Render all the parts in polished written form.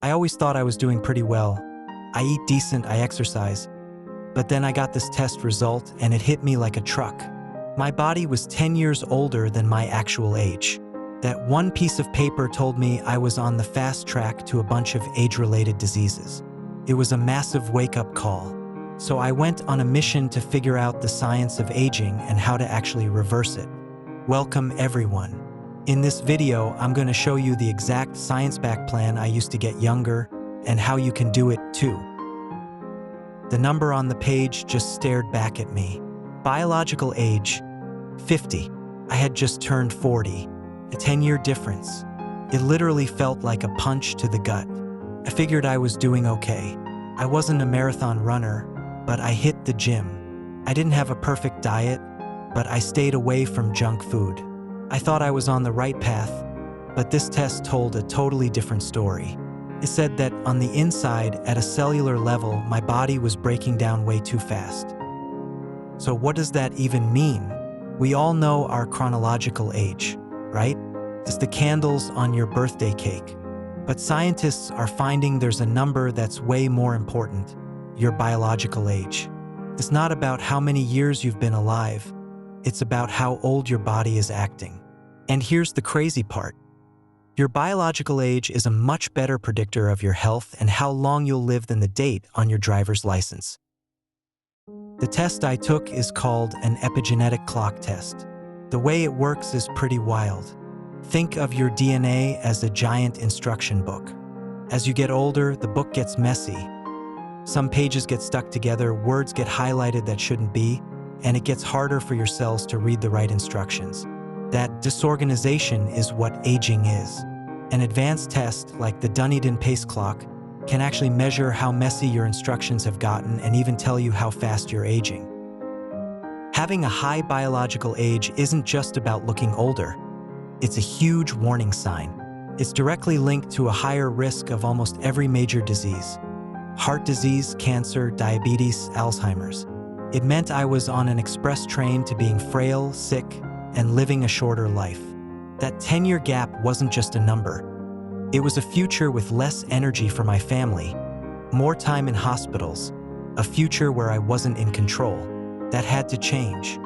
I always thought I was doing pretty well. I eat decent, I exercise. But then I got this test result and it hit me like a truck. My body was 10 years older than my actual age. That one piece of paper told me I was on the fast track to a bunch of age-related diseases. It was a massive wake-up call. So I went on a mission to figure out the science of aging and how to actually reverse it. Welcome everyone. In this video, I'm going to show you the exact science-backed plan I used to get younger and how you can do it too. The number on the page just stared back at me. Biological age, 50. I had just turned 40. A 10-year difference. It literally felt like a punch to the gut. I figured I was doing okay. I wasn't a marathon runner, but I hit the gym. I didn't have a perfect diet, but I stayed away from junk food. I thought I was on the right path, but this test told a totally different story. It said that on the inside, at a cellular level, my body was breaking down way too fast. So what does that even mean? We all know our chronological age, right? It's the candles on your birthday cake. But scientists are finding there's a number that's way more important, your biological age. It's not about how many years you've been alive. It's about how old your body is acting. And here's the crazy part. Your biological age is a much better predictor of your health and how long you'll live than the date on your driver's license. The test I took is called an epigenetic clock test. The way it works is pretty wild. Think of your DNA as a giant instruction book. As you get older, the book gets messy. Some pages get stuck together, words get highlighted that shouldn't be, and it gets harder for your cells to read the right instructions. That disorganization is what aging is. An advanced test, like the Dunedin pace clock, can actually measure how messy your instructions have gotten and even tell you how fast you're aging. Having a high biological age isn't just about looking older. It's a huge warning sign. It's directly linked to a higher risk of almost every major disease. Heart disease, cancer, diabetes, Alzheimer's. It meant I was on an express train to being frail, sick, and living a shorter life. That 10-year gap wasn't just a number. It was a future with less energy for my family, more time in hospitals, a future where I wasn't in control. That had to change.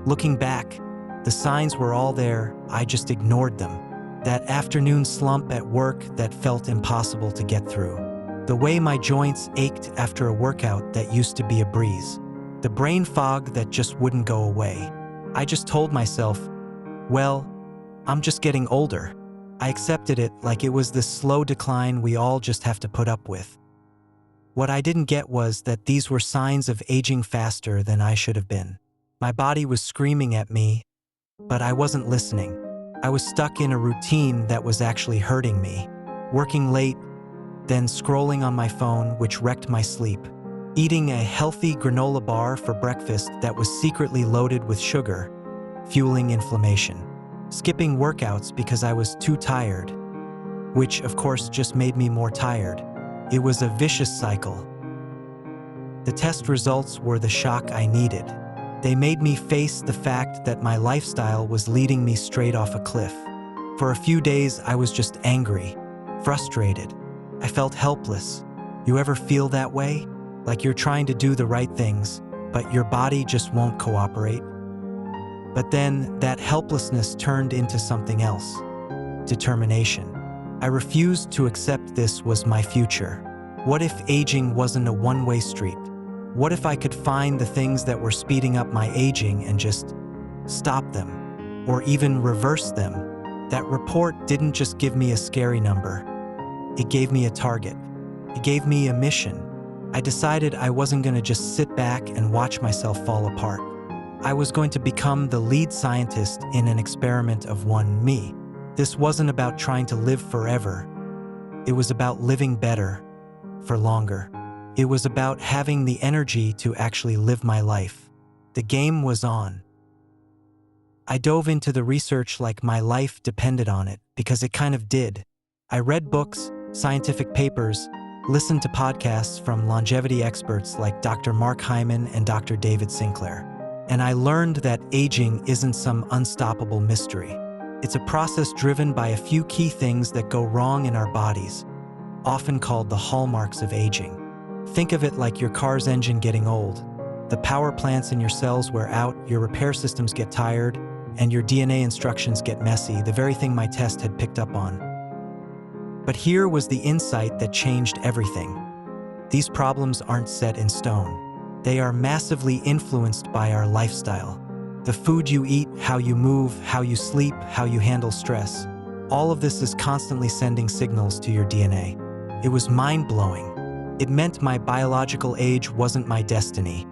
Looking back, the signs were all there, I just ignored them. That afternoon slump at work that felt impossible to get through. The way my joints ached after a workout that used to be a breeze. The brain fog that just wouldn't go away. I just told myself, well, I'm just getting older. I accepted it like it was this slow decline we all just have to put up with. What I didn't get was that these were signs of aging faster than I should have been. My body was screaming at me, but I wasn't listening. I was stuck in a routine that was actually hurting me. Working late, then scrolling on my phone, which wrecked my sleep. Eating a healthy granola bar for breakfast that was secretly loaded with sugar, fueling inflammation. Skipping workouts because I was too tired, which of course just made me more tired. It was a vicious cycle. The test results were the shock I needed. They made me face the fact that my lifestyle was leading me straight off a cliff. For a few days, I was just angry, frustrated. I felt helpless. You ever feel that way? Like you're trying to do the right things, but your body just won't cooperate? But then, that helplessness turned into something else. Determination. I refused to accept this was my future. What if aging wasn't a one-way street? What if I could find the things that were speeding up my aging and just stop them, or even reverse them? That report didn't just give me a scary number. It gave me a target. It gave me a mission. I decided I wasn't going to just sit back and watch myself fall apart. I was going to become the lead scientist in an experiment of one me. This wasn't about trying to live forever. It was about living better, for longer. It was about having the energy to actually live my life. The game was on. I dove into the research like my life depended on it, because it kind of did. I read books, scientific papers, listened to podcasts from longevity experts like Dr. Mark Hyman and Dr. David Sinclair. And I learned that aging isn't some unstoppable mystery. It's a process driven by a few key things that go wrong in our bodies. often called the hallmarks of aging. Think of it like your car's engine getting old. The power plants in your cells wear out, your repair systems get tired, and your DNA instructions get messy, the very thing my test had picked up on. But here was the insight that changed everything. These problems aren't set in stone. They are massively influenced by our lifestyle. The food you eat, how you move, how you sleep, how you handle stress. All of this is constantly sending signals to your DNA. It was mind-blowing. It meant my biological age wasn't my destiny.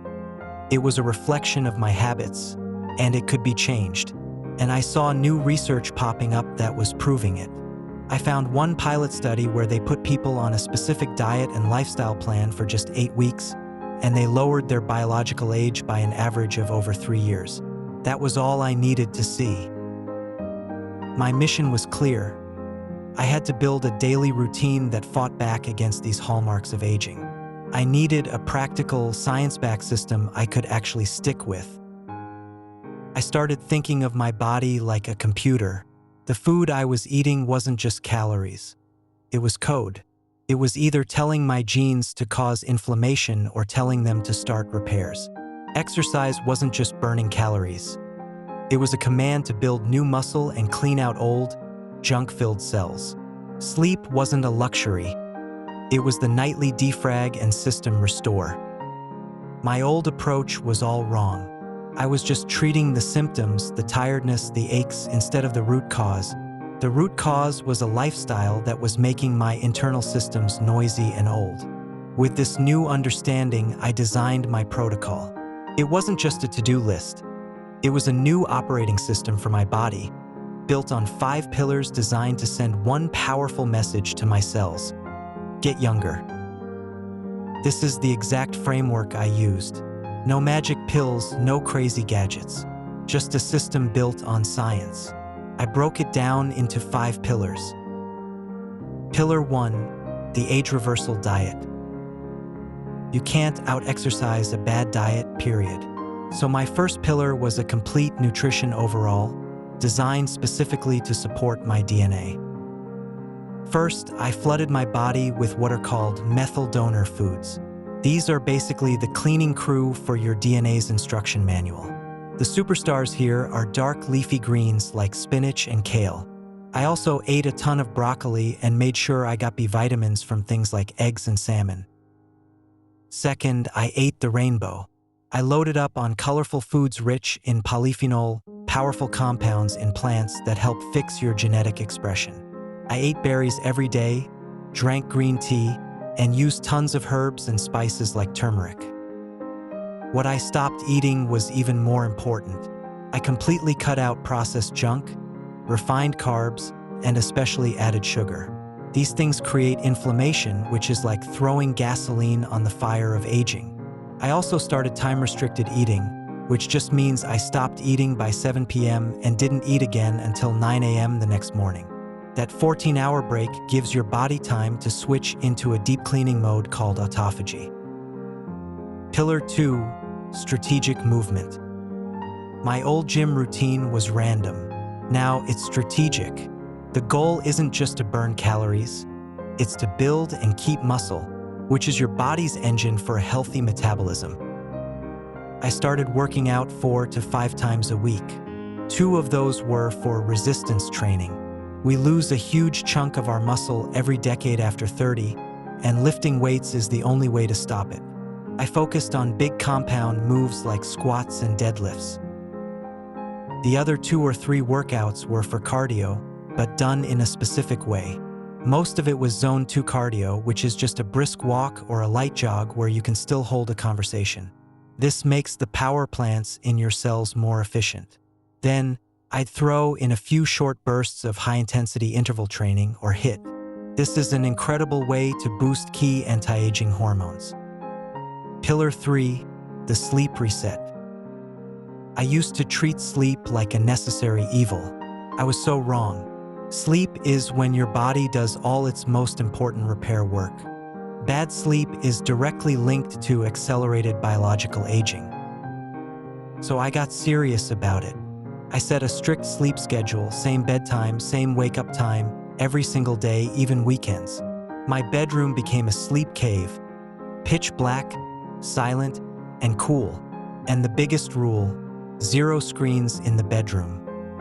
It was a reflection of my habits, and it could be changed. And I saw new research popping up that was proving it. I found one pilot study where they put people on a specific diet and lifestyle plan for just 8 weeks, and they lowered their biological age by an average of over 3 years. That was all I needed to see. My mission was clear. I had to build a daily routine that fought back against these hallmarks of aging. I needed a practical, science-backed system I could actually stick with. I started thinking of my body like a computer. The food I was eating wasn't just calories. It was code. It was either telling my genes to cause inflammation or telling them to start repairs. Exercise wasn't just burning calories. It was a command to build new muscle and clean out old, junk-filled cells. Sleep wasn't a luxury. It was the nightly defrag and system restore. My old approach was all wrong. I was just treating the symptoms, the tiredness, the aches, instead of the root cause. The root cause was a lifestyle that was making my internal systems noisy and old. With this new understanding, I designed my protocol. It wasn't just a to-do list. It was a new operating system for my body, built on 5 pillars designed to send one powerful message to my cells: get younger. This is the exact framework I used. No magic pills, no crazy gadgets. Just a system built on science. I broke it down into 5 pillars. Pillar 1, the age reversal diet. You can't out-exercise a bad diet, period. So my first pillar was a complete nutrition overhaul, designed specifically to support my DNA. First, I flooded my body with what are called methyl donor foods. These are basically the cleaning crew for your DNA's instruction manual. The superstars here are dark leafy greens like spinach and kale. I also ate a ton of broccoli and made sure I got B vitamins from things like eggs and salmon. Second, I ate the rainbow. I loaded up on colorful foods rich in polyphenol, powerful compounds in plants that help fix your genetic expression. I ate berries every day, drank green tea, and used tons of herbs and spices like turmeric. What I stopped eating was even more important. I completely cut out processed junk, refined carbs, and especially added sugar. These things create inflammation, which is like throwing gasoline on the fire of aging. I also started time-restricted eating, which just means I stopped eating by 7 p.m. and didn't eat again until 9 a.m. the next morning. That 14-hour break gives your body time to switch into a deep cleaning mode called autophagy. Pillar 2, strategic movement. My old gym routine was random. Now it's strategic. The goal isn't just to burn calories, it's to build and keep muscle, which is your body's engine for a healthy metabolism. I started working out 4 to 5 times a week. 2 of those were for resistance training. We lose a huge chunk of our muscle every decade after 30, and lifting weights is the only way to stop it. I focused on big compound moves like squats and deadlifts. The other 2 or 3 workouts were for cardio, but done in a specific way. Most of it was zone 2 cardio, which is just a brisk walk or a light jog where you can still hold a conversation. This makes the power plants in your cells more efficient. Then, I'd throw in a few short bursts of high-intensity interval training, or HIIT. This is an incredible way to boost key anti-aging hormones. Pillar 3, the sleep reset. I used to treat sleep like a necessary evil. I was so wrong. Sleep is when your body does all its most important repair work. Bad sleep is directly linked to accelerated biological aging. So I got serious about it. I set a strict sleep schedule, same bedtime, same wake-up time, every single day, even weekends. My bedroom became a sleep cave, pitch black, silent, and cool. And the biggest rule, zero screens in the bedroom.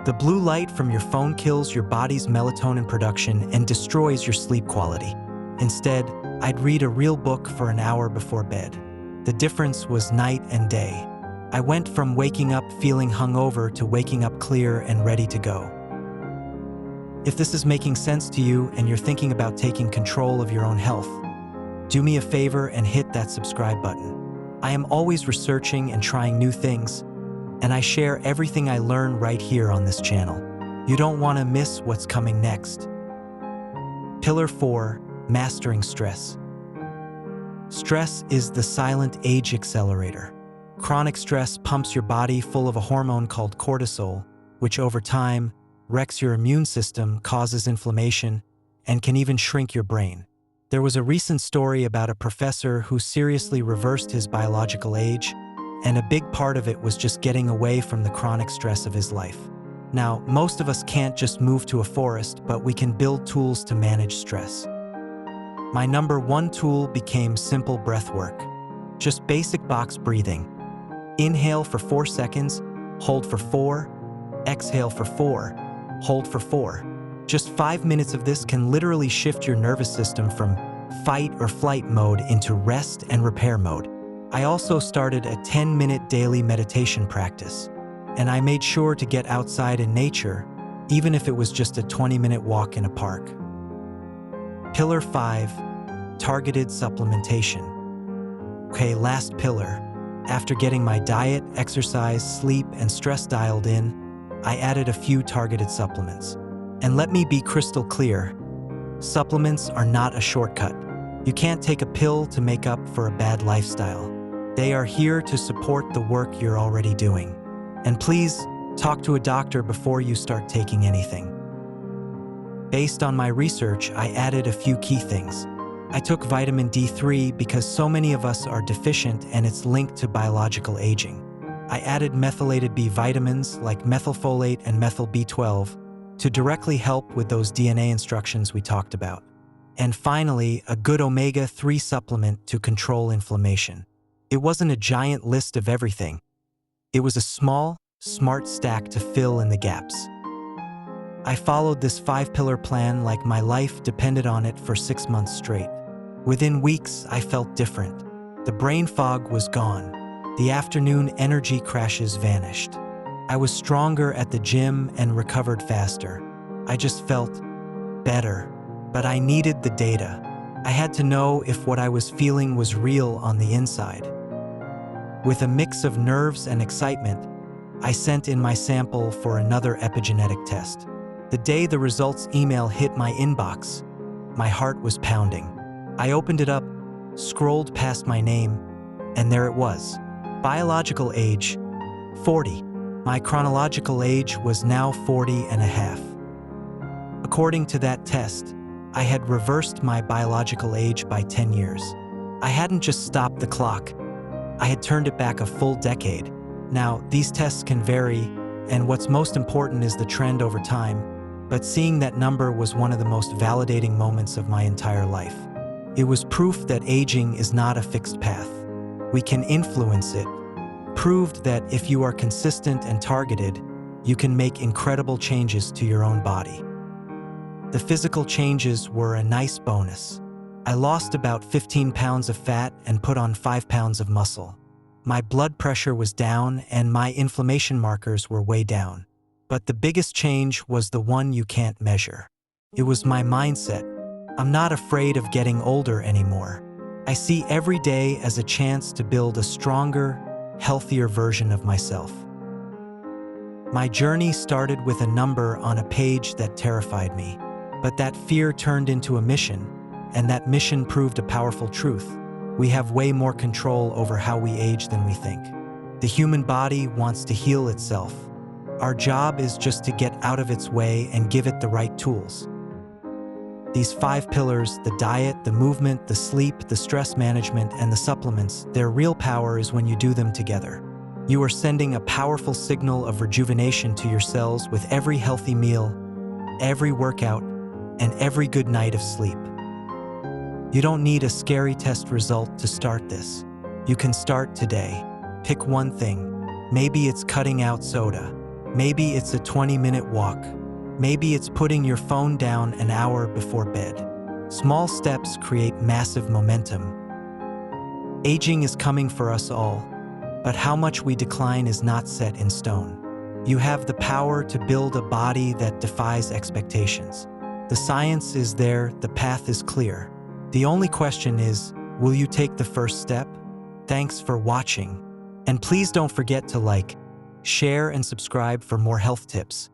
The blue light from your phone kills your body's melatonin production and destroys your sleep quality. Instead, I'd read a real book for an hour before bed. The difference was night and day. I went from waking up feeling hungover to waking up clear and ready to go. If this is making sense to you and you're thinking about taking control of your own health, do me a favor and hit that subscribe button. I am always researching and trying new things, and I share everything I learn right here on this channel. You don't want to miss what's coming next. Pillar 4, Mastering Stress. Stress is the silent age accelerator. Chronic stress pumps your body full of a hormone called cortisol, which over time wrecks your immune system, causes inflammation, and can even shrink your brain. There was a recent story about a professor who seriously reversed his biological age, and a big part of it was just getting away from the chronic stress of his life. Now, most of us can't just move to a forest, but we can build tools to manage stress. My number one tool became simple breath work. Just basic box breathing. Inhale for 4 seconds, hold for 4, exhale for 4, hold for 4. Just 5 minutes of this can literally shift your nervous system from fight or flight mode into rest and repair mode. I also started a 10-minute daily meditation practice, and I made sure to get outside in nature, even if it was just a 20-minute walk in a park. Pillar 5, Targeted Supplementation. Okay, last pillar. After getting my diet, exercise, sleep, and stress dialed in, I added a few targeted supplements. And let me be crystal clear, supplements are not a shortcut. You can't take a pill to make up for a bad lifestyle. They are here to support the work you're already doing. And please, talk to a doctor before you start taking anything. Based on my research, I added a few key things. I took vitamin D3 because so many of us are deficient and it's linked to biological aging. I added methylated B vitamins like methylfolate and methyl B12 to directly help with those DNA instructions we talked about. And finally, a good omega-3 supplement to control inflammation. It wasn't a giant list of everything. It was a small, smart stack to fill in the gaps. I followed this 5-pillar plan like my life depended on it for 6 months straight. Within weeks, I felt different. The brain fog was gone. The afternoon energy crashes vanished. I was stronger at the gym and recovered faster. I just felt better, but I needed the data. I had to know if what I was feeling was real on the inside. With a mix of nerves and excitement, I sent in my sample for another epigenetic test. The day the results email hit my inbox, my heart was pounding. I opened it up, scrolled past my name, and there it was. Biological age, 40. My chronological age was now 40 and a half. According to that test, I had reversed my biological age by 10 years. I hadn't just stopped the clock, I had turned it back a full decade. Now, these tests can vary, and what's most important is the trend over time, but seeing that number was one of the most validating moments of my entire life. It was proof that aging is not a fixed path. We can influence it. Proved that if you are consistent and targeted, you can make incredible changes to your own body. The physical changes were a nice bonus. I lost about 15 pounds of fat and put on 5 pounds of muscle. My blood pressure was down and my inflammation markers were way down. But the biggest change was the one you can't measure. It was my mindset. I'm not afraid of getting older anymore. I see every day as a chance to build a stronger, healthier version of myself. My journey started with a number on a page that terrified me, but that fear turned into a mission, and that mission proved a powerful truth. We have way more control over how we age than we think. The human body wants to heal itself. Our job is just to get out of its way and give it the right tools. These 5 pillars, the diet, the movement, the sleep, the stress management, and the supplements, their real power is when you do them together. You are sending a powerful signal of rejuvenation to your cells with every healthy meal, every workout, and every good night of sleep. You don't need a scary test result to start this. You can start today. Pick one thing. Maybe it's cutting out soda. Maybe it's a 20-minute walk. Maybe it's putting your phone down an hour before bed. Small steps create massive momentum. Aging is coming for us all, but how much we decline is not set in stone. You have the power to build a body that defies expectations. The science is there, the path is clear. The only question is, will you take the first step? Thanks for watching. And please don't forget to like, share, and subscribe for more health tips.